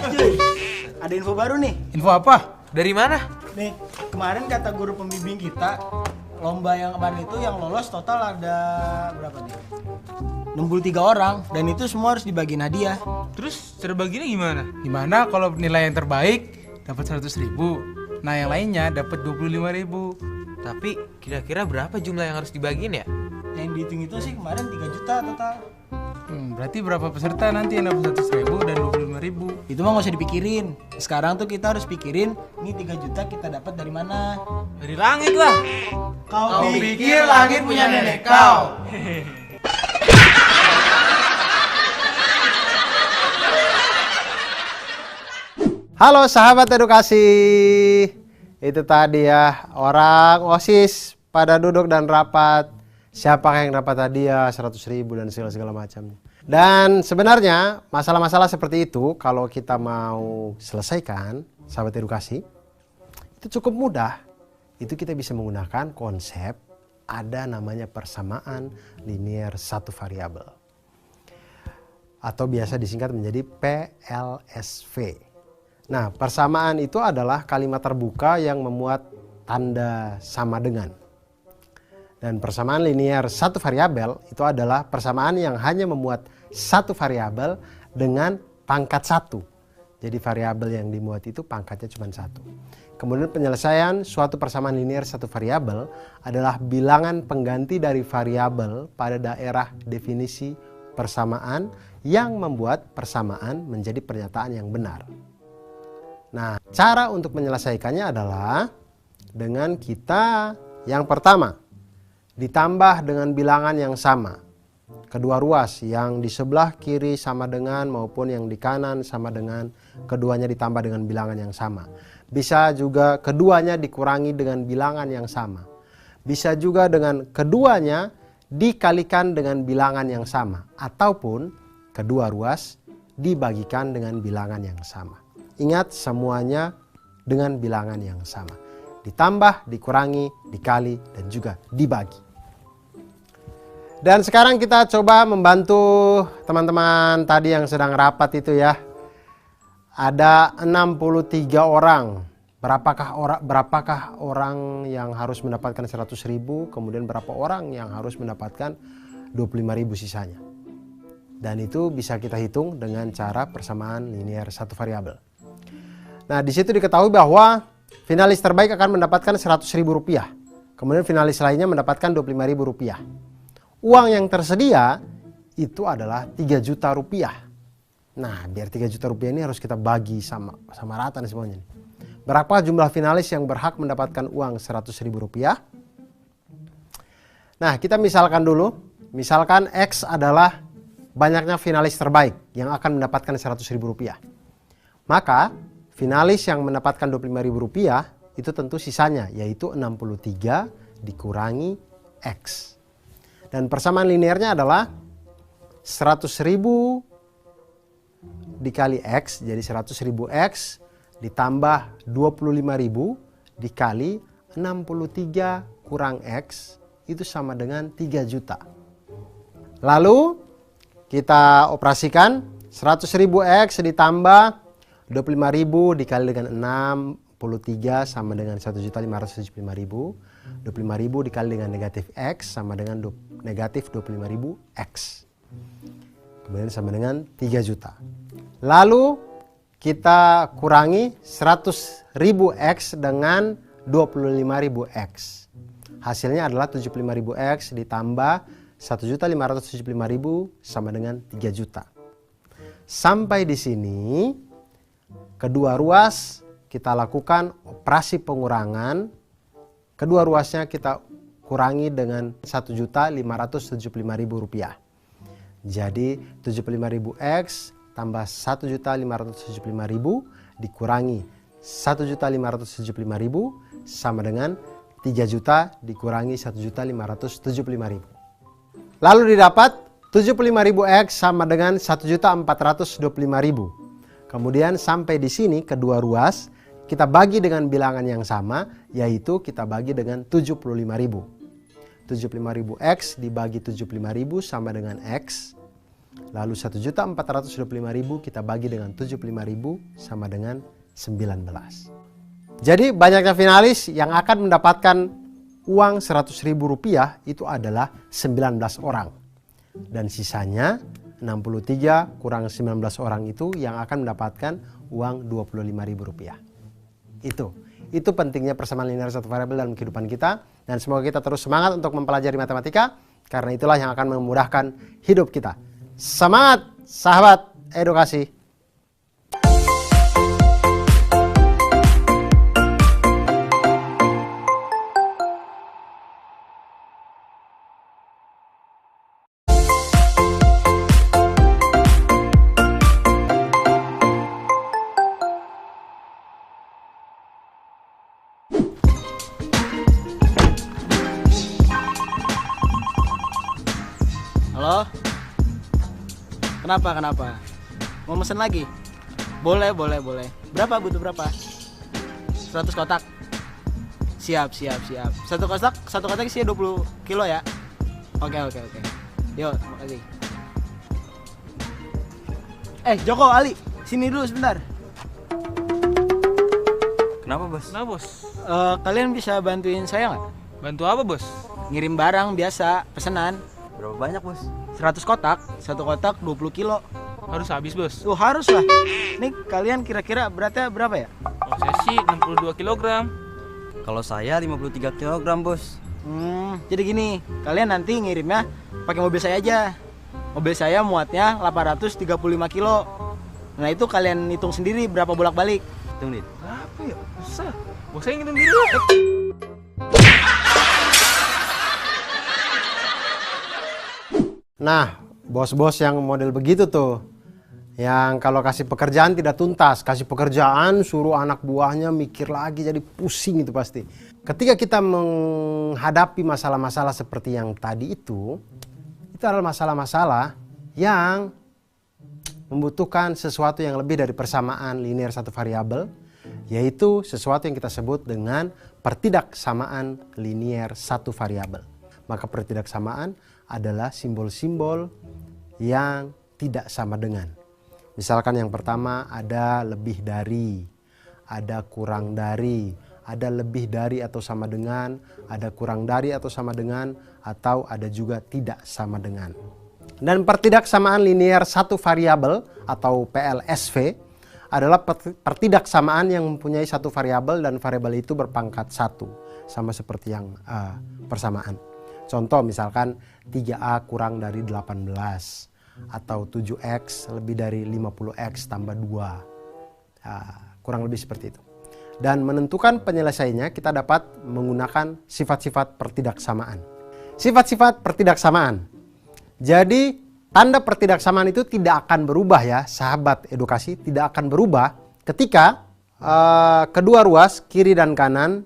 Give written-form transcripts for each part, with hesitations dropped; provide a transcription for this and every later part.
cuy, ada info baru nih. Info apa? Dari mana? Nih, kemarin kata guru pembimbing kita, lomba yang kemarin itu yang lolos total ada berapa nih? 63 orang, dan itu semua harus dibagiin hadiah. Terus cara baginya gimana? Gimana kalau nilai yang terbaik dapat 100.000, nah yang lainnya dapat 25.000. Tapi kira-kira berapa jumlah yang harus dibagiin ya? Yang dihitung itu sih kemarin 3 juta total. Berarti berapa peserta nanti yang dapat 100.000 dan 25.000? Itu mah gak usah dipikirin. Sekarang tuh kita harus pikirin, ini 3 juta kita dapat dari mana? Dari langit lah. Kau pikir langit punya nenek kau? Halo sahabat edukasi. Itu tadi ya, orang OSIS pada duduk dan rapat. Siapa yang dapat hadiah 100.000 dan segala macamnya. Dan sebenarnya masalah-masalah seperti itu kalau kita mau selesaikan, sahabat edukasi, itu cukup mudah. Itu kita bisa menggunakan konsep ada namanya persamaan linear satu variabel. Atau biasa disingkat menjadi PLSV. Nah, persamaan itu adalah kalimat terbuka yang memuat tanda sama dengan. Dan persamaan linear satu variabel itu adalah persamaan yang hanya memuat satu variabel dengan pangkat 1. Jadi variabel yang dimuat itu pangkatnya cuma 1. Kemudian penyelesaian suatu persamaan linear satu variabel adalah bilangan pengganti dari variabel pada daerah definisi persamaan yang membuat persamaan menjadi pernyataan yang benar. Nah, cara untuk menyelesaikannya adalah dengan kita yang pertama ditambah dengan bilangan yang sama. Kedua ruas yang di sebelah kiri sama dengan maupun yang di kanan sama dengan, keduanya ditambah dengan bilangan yang sama. Bisa juga keduanya dikurangi dengan bilangan yang sama. Bisa juga dengan keduanya dikalikan dengan bilangan yang sama. Ataupun kedua ruas dibagikan dengan bilangan yang sama. Ingat, semuanya dengan bilangan yang sama. Ditambah, dikurangi, dikali, dan juga dibagi. Dan sekarang kita coba membantu teman-teman tadi yang sedang rapat itu ya. Ada 63 orang. Berapakah orang yang harus mendapatkan 100.000, kemudian berapa orang yang harus mendapatkan 25.000 sisanya. Dan itu bisa kita hitung dengan cara persamaan linear satu variabel. Nah, di situ diketahui bahwa finalis terbaik akan mendapatkan Rp100.000. Kemudian finalis lainnya mendapatkan Rp25.000. Uang yang tersedia itu adalah Rp3 juta. Nah, biar Rp3 juta ini harus kita bagi sama rata nih semuanya. Berapa jumlah finalis yang berhak mendapatkan uang Rp100.000? Nah, kita misalkan dulu. Misalkan X adalah banyaknya finalis terbaik yang akan mendapatkan Rp100.000. Maka finalis yang mendapatkan Rp25.000 itu tentu sisanya, yaitu 63 dikurangi X. Dan persamaan linearnya adalah 100.000 dikali X, jadi 100.000 X ditambah 25.000 dikali 63 kurang X, itu sama dengan 3 juta. Lalu kita operasikan 100.000 X ditambah 25.000 dikali dengan 63 sama dengan 1.575.000. 25.000 dikali dengan negatif X sama dengan negatif 25.000 X. Kemudian sama dengan 3 juta. Lalu kita kurangi 100.000 X dengan 25.000 X. Hasilnya adalah 75.000 X ditambah 1.575.000 sama dengan 3 juta. Sampai di sini kedua ruas kita lakukan operasi pengurangan. Kedua ruasnya kita kurangi dengan Rp1.575.000. Jadi 75.000 X tambah 1.575.000 dikurangi 1.575.000 sama dengan 3 juta dikurangi 1.575.000. Lalu didapat 75.000 X sama dengan 1.425.000. Kemudian sampai di sini kedua ruas kita bagi dengan bilangan yang sama, yaitu kita bagi dengan 75.000. 75.000 X dibagi 75.000 sama dengan X. Lalu 1.425.000 kita bagi dengan 75.000 sama dengan 19. Jadi banyaknya finalis yang akan mendapatkan uang Rp100.000 itu adalah 19 orang. Dan sisanya 63 kurang 19 orang itu yang akan mendapatkan uang Rp25.000. Itu pentingnya persamaan linear satu variabel dalam kehidupan kita. Dan semoga kita terus semangat untuk mempelajari matematika, karena itulah yang akan memudahkan hidup kita. Semangat sahabat edukasi! Halo? Kenapa? Mau mesen lagi? Boleh. Berapa, butuh berapa? 100 kotak? Siap. Satu kotak isinya 20 kilo ya? Oke. Yuk, makasih. Joko, Ali, sini dulu sebentar. Kenapa bos? Kalian bisa bantuin saya nggak? Bantu apa bos? Ngirim barang biasa, pesanan. Berapa banyak bos? 100 kotak, satu kotak 20 kilo. Harus habis bos. Harus lah. Nih kalian kira-kira beratnya berapa ya? Oh, saya sih 62 kg. Kalau saya 53 kg bos. Jadi gini, kalian nanti ngirimnya pakai mobil saya aja. Mobil saya muatnya 835 kilo. Nah itu kalian hitung sendiri berapa bolak-balik. Hitung nih. Berapa ya? Bisa. Bos saya ngirim diri lah. Nah, bos-bos yang model begitu tuh, yang kalau kasih pekerjaan tidak tuntas, kasih pekerjaan suruh anak buahnya mikir lagi, jadi pusing itu pasti. Ketika kita menghadapi masalah-masalah seperti yang tadi itu adalah masalah-masalah yang membutuhkan sesuatu yang lebih dari persamaan linear satu variabel, yaitu sesuatu yang kita sebut dengan pertidaksamaan linear satu variabel. Maka pertidaksamaan adalah simbol-simbol yang tidak sama dengan. Misalkan yang pertama ada lebih dari, ada kurang dari, ada lebih dari atau sama dengan, ada kurang dari atau sama dengan, atau ada juga tidak sama dengan. Dan pertidaksamaan linear satu variabel atau PLSV adalah pertidaksamaan yang mempunyai satu variabel dan variabel itu berpangkat 1, sama seperti yang persamaan. Contoh misalkan 3A kurang dari 18 atau 7X lebih dari 50X tambah 2. Kurang lebih seperti itu. Dan menentukan penyelesaiannya kita dapat menggunakan sifat-sifat pertidaksamaan. Sifat-sifat pertidaksamaan. Jadi tanda pertidaksamaan itu tidak akan berubah ya sahabat edukasi, tidak akan berubah ketika kedua ruas kiri dan kanan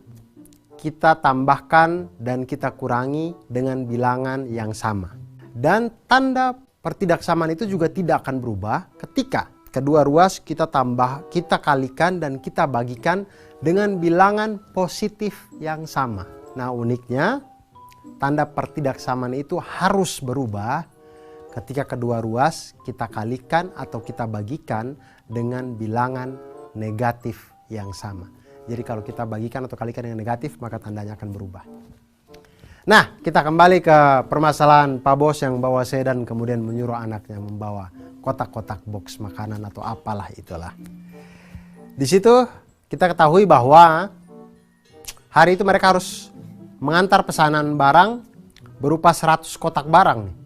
kita tambahkan dan kita kurangi dengan bilangan yang sama. Dan tanda pertidaksamaan itu juga tidak akan berubah ketika kedua ruas kita kalikan dan kita bagikan dengan bilangan positif yang sama. Nah uniknya tanda pertidaksamaan itu harus berubah ketika kedua ruas kita kalikan atau kita bagikan dengan bilangan negatif yang sama. Jadi kalau kita bagikan atau kalikan dengan negatif, maka tandanya akan berubah. Nah, kita kembali ke permasalahan Pak Bos yang bawa sedan kemudian menyuruh anaknya membawa kotak-kotak box makanan atau apalah itulah. Di situ kita ketahui bahwa hari itu mereka harus mengantar pesanan barang berupa 100 kotak barang nih.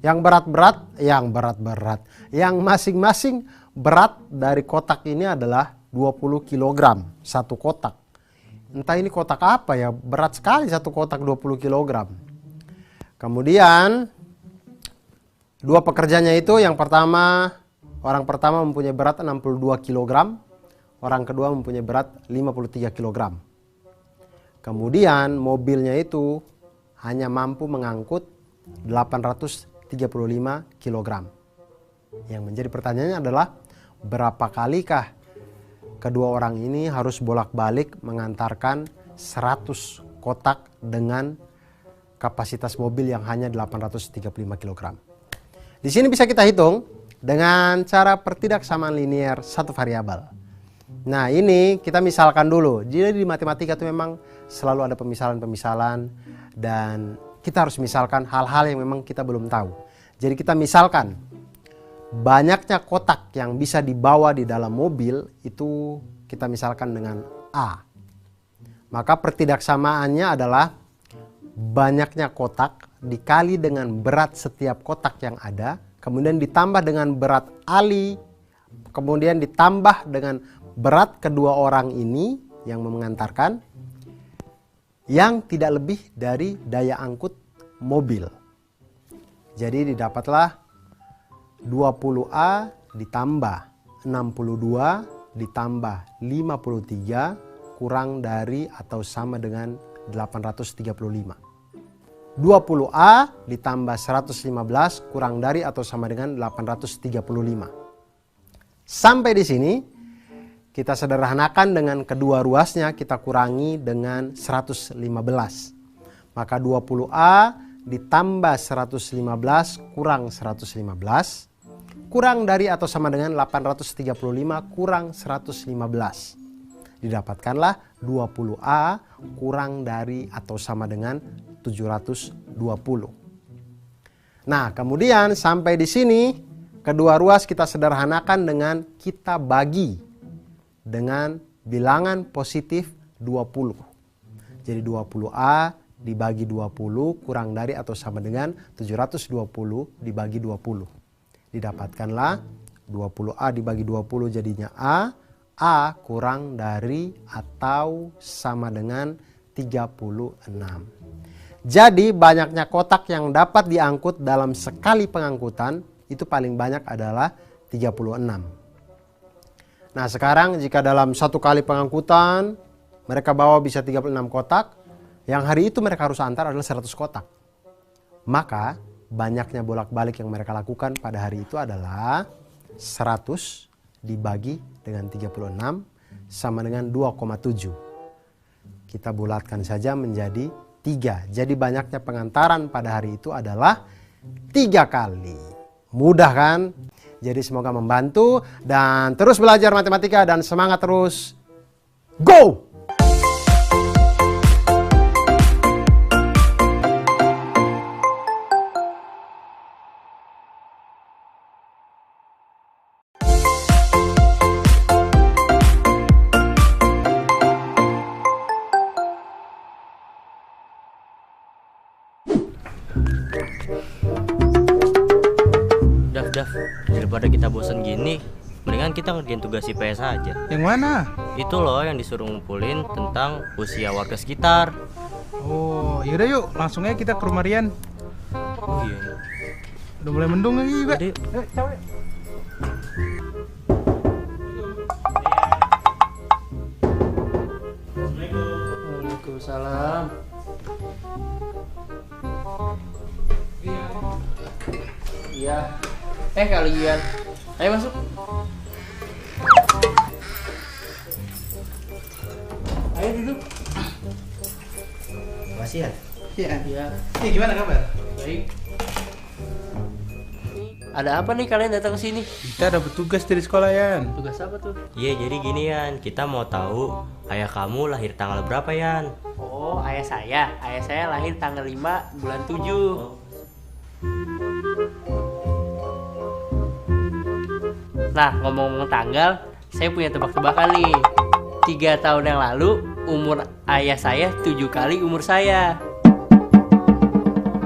Yang berat-berat, yang masing-masing berat dari kotak ini adalah 20 kg satu kotak. Entah ini kotak apa ya, berat sekali satu kotak 20 kg. Kemudian dua pekerjanya itu yang pertama, orang pertama mempunyai berat 62 kg, orang kedua mempunyai berat 53 kg. Kemudian mobilnya itu hanya mampu mengangkut 835 kg. Yang menjadi pertanyaannya adalah berapa kalikah kedua orang ini harus bolak-balik mengantarkan 100 kotak dengan kapasitas mobil yang hanya 835 kg. Di sini bisa kita hitung dengan cara pertidaksamaan linier satu variabel. Nah, ini kita misalkan dulu. Jadi di matematika itu memang selalu ada pemisalan-pemisalan dan kita harus misalkan hal-hal yang memang kita belum tahu. Jadi kita misalkan banyaknya kotak yang bisa dibawa di dalam mobil itu kita misalkan dengan A. Maka pertidaksamaannya adalah banyaknya kotak dikali dengan berat setiap kotak yang ada, kemudian ditambah dengan berat Ali, kemudian ditambah dengan berat kedua orang ini yang mengantarkan, yang tidak lebih dari daya angkut mobil. Jadi didapatlah 20A ditambah 62 ditambah 53 kurang dari atau sama dengan 835. 20A ditambah 115 kurang dari atau sama dengan 835. Sampai di sini kita sederhanakan dengan kedua ruasnya, kita kurangi dengan 115. Maka 20A ditambah 115 kurang 115 kurang dari atau sama dengan 835 kurang 115. Didapatkanlah 20A kurang dari atau sama dengan 720. Nah, kemudian sampai di sini kedua ruas kita sederhanakan dengan kita bagi dengan bilangan positif 20. Jadi 20A dibagi 20 kurang dari atau sama dengan 720 dibagi 20. Didapatkanlah 20A dibagi 20 jadinya A. A kurang dari atau sama dengan 36. Jadi banyaknya kotak yang dapat diangkut dalam sekali pengangkutan itu paling banyak adalah 36. Nah, sekarang jika dalam satu kali pengangkutan mereka bawa bisa 36 kotak, yang hari itu mereka harus antar adalah 100 kotak. Maka banyaknya bolak-balik yang mereka lakukan pada hari itu adalah 100 dibagi dengan 36 sama dengan 2,7. Kita bulatkan saja menjadi 3. Jadi banyaknya pengantaran pada hari itu adalah 3 kali. Mudah kan? Jadi semoga membantu dan terus belajar matematika dan semangat terus. Go! Daf, daripada kita bosan gini, mendingan kita ngerjain tugas IPS aja. Yang mana? Itu loh yang disuruh ngumpulin tentang usia warga sekitar. Oh, yaudah yuk, langsung aja kita ke rumah Rian. Oh iya. Udah mulai mendung lagi juga. Jadi, Capek. Waalaikumsalam. Iya. Kalian. Ayo masuk. Ayo duduk. makasih ya. Iya. Gimana kabar? Baik. Ada apa nih kalian datang ke sini? Kita dapat tugas dari sekolah, Yan. Tugas apa tuh? Iya, jadi gini Yan, kita mau tahu ayah kamu lahir tanggal berapa Yan? Oh, ayah saya lahir tanggal 5 bulan 7. Nah, ngomong-ngomong tanggal, saya punya tebak-tebakan nih. 3 tahun yang lalu, umur ayah saya 7 kali umur saya.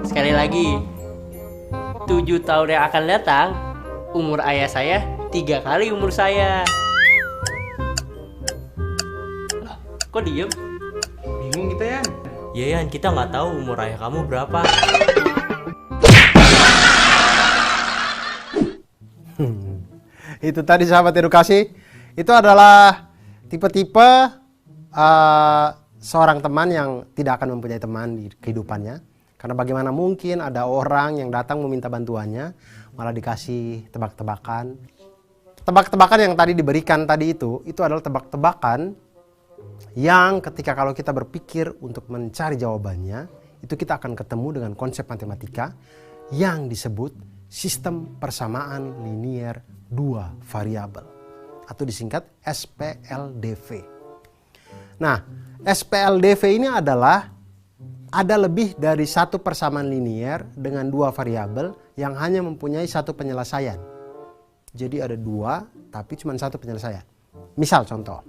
Sekali lagi, 7 tahun yang akan datang, umur ayah saya 3 kali umur saya. Lah, kok diem? Bingung kita, Yan. Iya Yan, kita nggak tahu umur ayah kamu berapa. Itu tadi sahabat edukasi, itu adalah tipe-tipe seorang teman yang tidak akan mempunyai teman di kehidupannya. Karena bagaimana mungkin ada orang yang datang meminta bantuannya malah dikasih tebak-tebakan. Tebak-tebakan yang tadi diberikan tadi itu adalah tebak-tebakan yang ketika kalau kita berpikir untuk mencari jawabannya, itu kita akan ketemu dengan konsep matematika yang disebut sistem persamaan linier dua variabel atau disingkat SPLDV. Nah, SPLDV ini adalah ada lebih dari satu persamaan linier dengan dua variabel yang hanya mempunyai satu penyelesaian. Jadi ada dua tapi cuma satu penyelesaian. Misal contoh,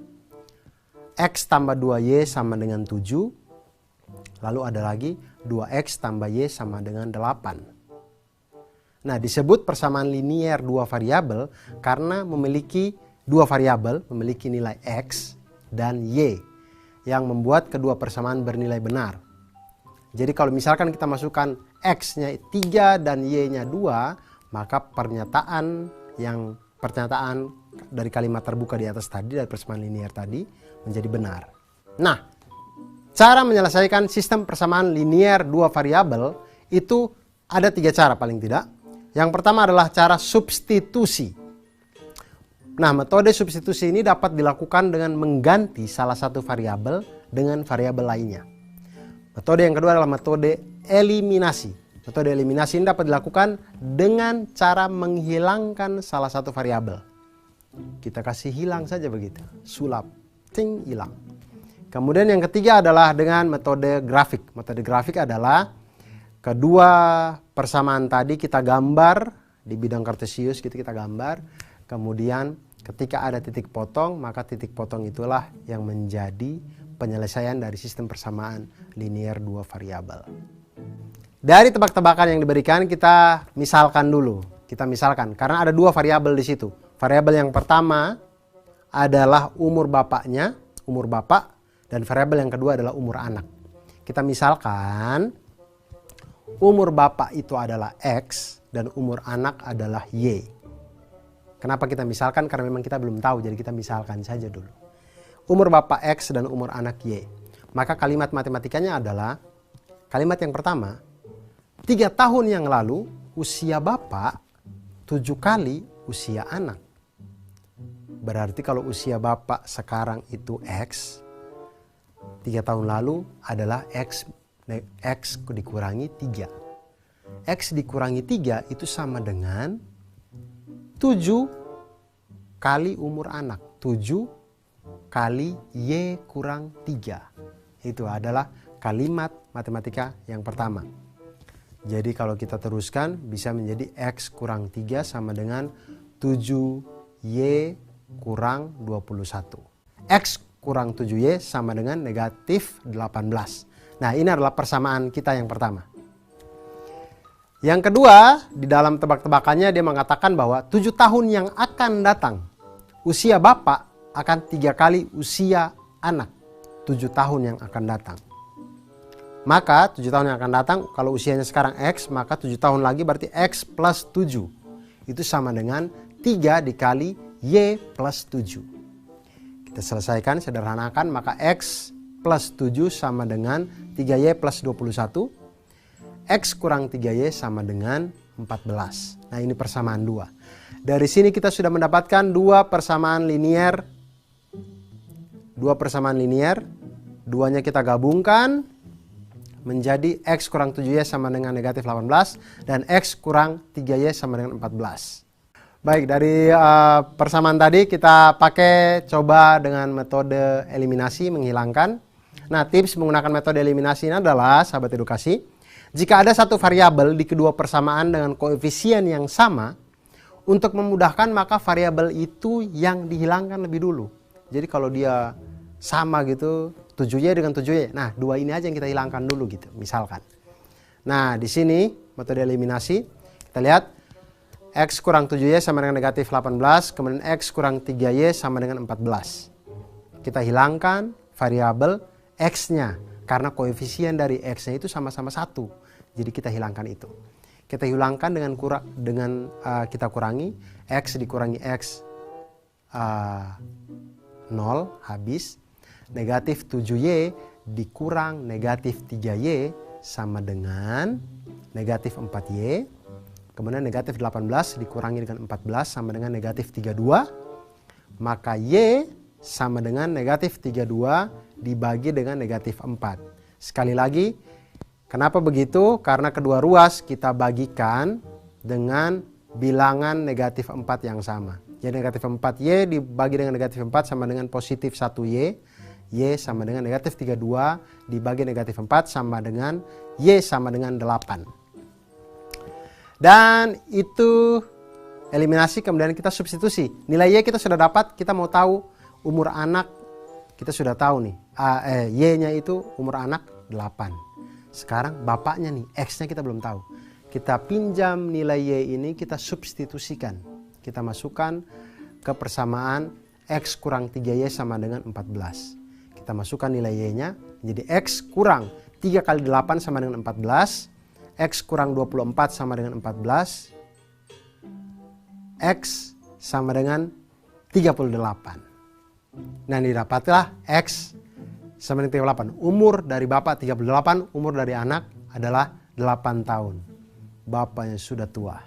X tambah 2Y sama dengan 7, lalu ada lagi 2X tambah Y sama dengan 8. Nah, disebut persamaan linier dua variabel karena memiliki dua variabel memiliki nilai X dan Y yang membuat kedua persamaan bernilai benar. Jadi kalau misalkan kita masukkan X-nya 3 dan Y-nya 2, maka pernyataan dari kalimat terbuka di atas tadi, dari persamaan linier tadi, menjadi benar. Nah, cara menyelesaikan sistem persamaan linier dua variabel itu ada 3 cara paling tidak. Yang pertama adalah cara substitusi. Nah, metode substitusi ini dapat dilakukan dengan mengganti salah satu variabel dengan variabel lainnya. Metode yang kedua adalah metode eliminasi. Metode eliminasi ini dapat dilakukan dengan cara menghilangkan salah satu variabel. Kita kasih hilang saja begitu, sulap, ting, hilang. Kemudian yang ketiga adalah dengan metode grafik. Metode grafik adalah kedua persamaan tadi kita gambar di bidang kartesius, gitu kita gambar. Kemudian ketika ada titik potong, maka titik potong itulah yang menjadi penyelesaian dari sistem persamaan linier dua variabel. Dari tebak-tebakan yang diberikan kita misalkan dulu. Kita misalkan karena ada dua variabel di situ. Variabel yang pertama adalah umur bapaknya, umur bapak, dan variabel yang kedua adalah umur anak. Kita misalkan umur bapak itu adalah X dan umur anak adalah Y. Kenapa kita misalkan? Karena memang kita belum tahu, jadi kita misalkan saja dulu. Umur bapak X dan umur anak Y. Maka kalimat matematikanya adalah kalimat yang pertama, 3 tahun yang lalu usia bapak 7 kali usia anak. Berarti kalau usia bapak sekarang itu X, 3 tahun lalu adalah X dikurangi 3. X dikurangi 3 itu sama dengan 7 kali umur anak. 7 kali Y kurang 3. Itu adalah kalimat matematika yang pertama. Jadi kalau kita teruskan bisa menjadi X kurang 3 sama dengan 7Y kurang 21. X kurang 7Y sama dengan negatif 18. Nah, ini adalah persamaan kita yang pertama. Yang kedua, di dalam tebak-tebakannya dia mengatakan bahwa 7 tahun yang akan datang, usia bapak akan 3 kali usia anak. 7 tahun yang akan datang. Maka 7 tahun yang akan datang, kalau usianya sekarang X, maka 7 tahun lagi berarti X plus 7. Itu sama dengan 3 dikali Y plus 7. Kita selesaikan, sederhanakan, maka X plus 7 sama dengan 3Y plus 21. X kurang 3Y sama dengan 14. Nah, ini persamaan 2. Dari sini kita sudah mendapatkan dua persamaan linier. Duanya kita gabungkan menjadi X kurang 7Y sama dengan negatif 18 dan X kurang 3Y sama dengan 14. Baik, dari persamaan tadi kita pakai coba dengan metode eliminasi, menghilangkan. Nah, tips menggunakan metode eliminasi ini adalah, sahabat edukasi, jika ada satu variabel di kedua persamaan dengan koefisien yang sama, untuk memudahkan maka variabel itu yang dihilangkan lebih dulu. Jadi kalau dia sama gitu, 7Y dengan 7Y. Nah, 2 ini aja yang kita hilangkan dulu gitu, misalkan. Nah, di sini metode eliminasi, kita lihat X kurang 7Y sama dengan negatif 18, kemudian X kurang 3Y sama dengan 14. Kita hilangkan variabel X-nya, karena koefisien dari X-nya itu sama-sama 1. Jadi kita hilangkan itu. Kita hilangkan dengan kita kurangi, X dikurangi X 0, habis. Negatif 7Y dikurang negatif 3Y sama dengan negatif 4Y. Kemudian negatif 18 dikurangi dengan 14 sama dengan negatif 32. Maka Y sama dengan negatif 32 dibagi dengan negatif 4. Sekali lagi, kenapa begitu? Karena kedua ruas kita bagikan dengan bilangan negatif 4 yang sama. Jadi negatif 4Y dibagi dengan negatif 4 sama dengan positif 1Y. Y sama dengan negatif 32 dibagi negatif 4 sama dengan Y sama dengan 8. Dan itu eliminasi, kemudian kita substitusi. Nilai Y kita sudah dapat, kita mau tahu umur anak, kita sudah tahu nih. Y-nya itu umur anak 8. Sekarang bapaknya nih, X-nya kita belum tahu. Kita pinjam nilai Y ini, kita substitusikan. Kita masukkan ke persamaan X kurang 3Y sama dengan 14. Kita masukkan nilai Y-nya, jadi X kurang 3 kali 8 sama dengan 14. X kurang 24 sama dengan 14. X sama dengan 38. Nah, didapatlah X sama dengan 38. Umur dari bapak 38, umur dari anak adalah 8 tahun. Bapaknya sudah tua.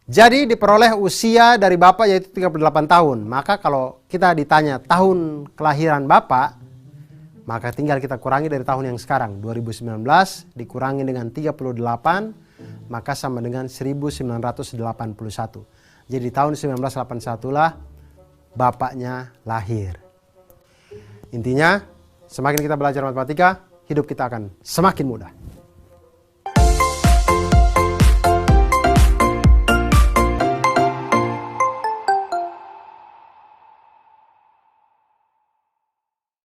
Jadi diperoleh usia dari bapak yaitu 38 tahun. Maka kalau kita ditanya tahun kelahiran bapak, maka tinggal kita kurangi dari tahun yang sekarang. 2019 dikurangi dengan 38, maka sama dengan 1981. Jadi tahun 1981 lah bapaknya lahir. Intinya, semakin kita belajar matematika, hidup kita akan semakin mudah.